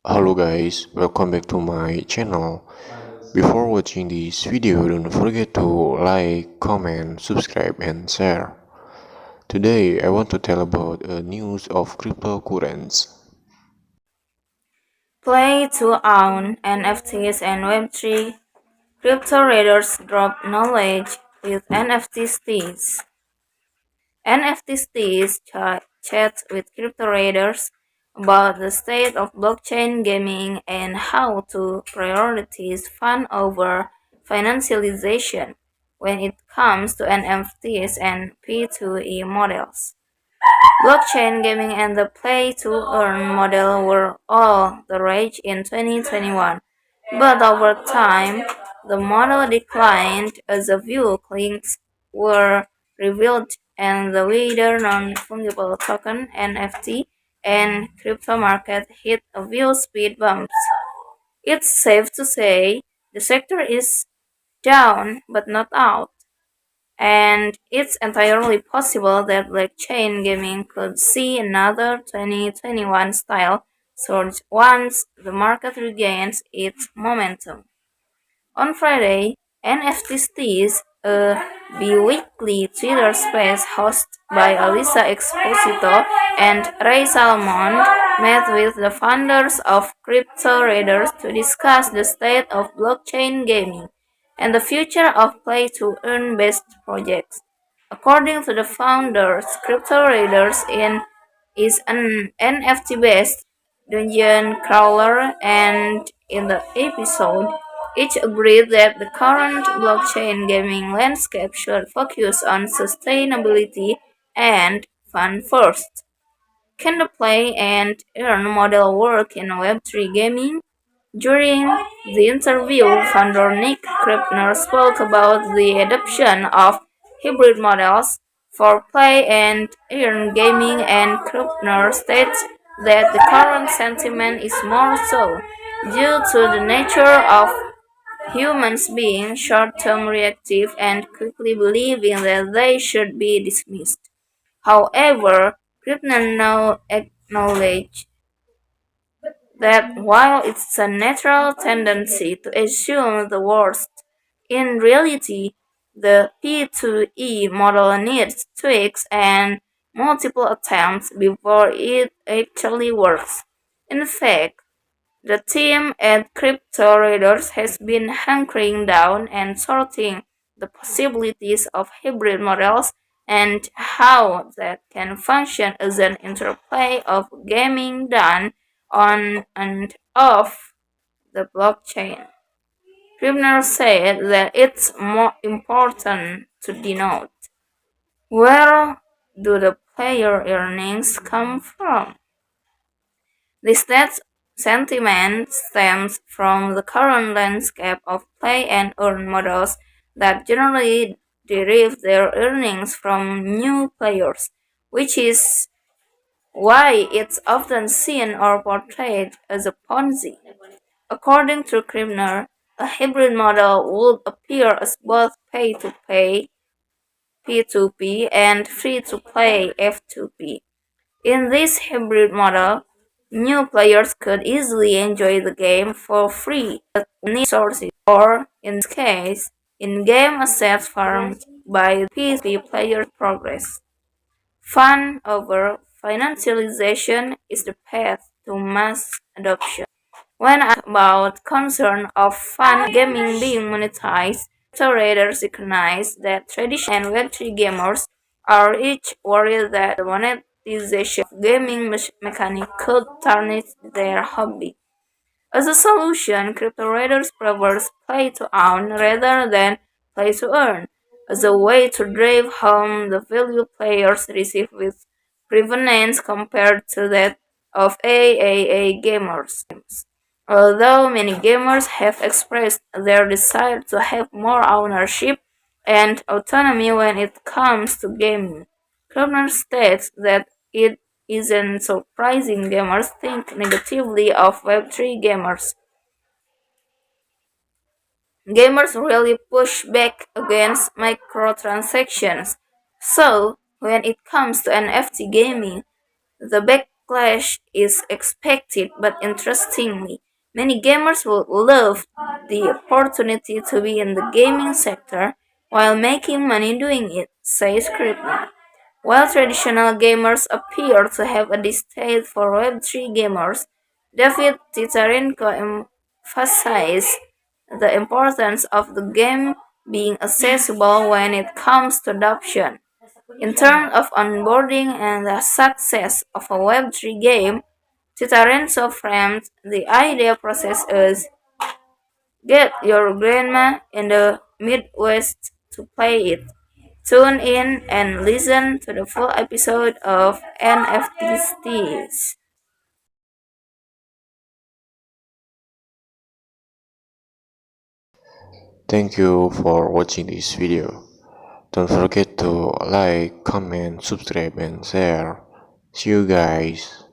Hello guys, welcome back to my channel. Before watching this video, don't forget to like, comment, subscribe and share. Today I want to tell about a news of cryptocurrencies. Play to own NFTs and Web3. Crypto traders drop knowledge with NFTs. NFTs chat with crypto traders about the state of blockchain gaming and how to prioritize fun over financialization when it comes to NFTs and P2E models. Blockchain gaming and the play-to-earn model were all the rage in 2021, but over time, the model declined as the view clients were revealed and the wider non-fungible token (NFT) and crypto market hit a few speed bumps. It's safe to say the sector is down but not out. And it's entirely possible that blockchain gaming could see another 2021 style surge once the market regains its momentum. On Friday, NFTs, a bi-weekly Twitter space hosted by Alisa Exposito and Ray Salmon, met with the founders of crypto traders to discuss the state of blockchain gaming and the future of play-to-earn based projects. According to the founders, crypto traders is an NFT-based dungeon crawler, and in the episode, each agreed that the current blockchain gaming landscape should focus on sustainability and fun first. Can the play and earn model work in Web3 gaming? During the interview, founder Nick Kripner spoke about the adoption of hybrid models for play and earn gaming, and Kripner states that the current sentiment is more so due to the nature of humans being short-term reactive and quickly believing that they should be dismissed. However, Kripner now acknowledged that while it's a natural tendency to assume the worst, in reality, the P2E model needs tweaks and multiple attempts before it actually works. In fact, the team at Crypto Raiders has been hunkering down and sorting the possibilities of hybrid models and how that can function as an interplay of gaming done on and off the blockchain. Scribner said that it's more important to denote where do the player earnings come from. This net sentiment stems from the current landscape of play and earn models that generally derive their earnings from new players, which is why it's often seen or portrayed as a Ponzi. According to Krimner, a hybrid model would appear as both pay-to-pay P2P and free-to-play F2P. In this hybrid model, new players could easily enjoy the game for free without need sources, or, in this case, in-game assets farmed by P2P players' progress. Fun over financialization is the path to mass adoption. When asked about concern of fun gaming being monetized, traders recognize that traditional and Web3 gamers are each worried that the monetization of gaming mechanic could tarnish their hobby. As a solution, crypto traders prefers play to earn rather than play to earn, as a way to drive home the value players receive with prevalence compared to that of AAA gamers. Although many gamers have expressed their desire to have more ownership and autonomy when it comes to gaming, Krubner states that it isn't surprising gamers think negatively of Web3 gamers. Gamers really push back against microtransactions. So, when it comes to NFT gaming, the clash is expected, but interestingly, many gamers would love the opportunity to be in the gaming sector while making money doing it, says Kripner. While traditional gamers appear to have a distaste for Web3 gamers, David Titarenko emphasized the importance of the game being accessible when it comes to adoption. In terms of onboarding and the success of a Web3 game, Titarenko framed the idea process as get your grandma in the Midwest to play it. Tune in and listen to the full episode of NFTs. Thank you for watching this video. Don't forget to like, comment, subscribe, and share. See you guys.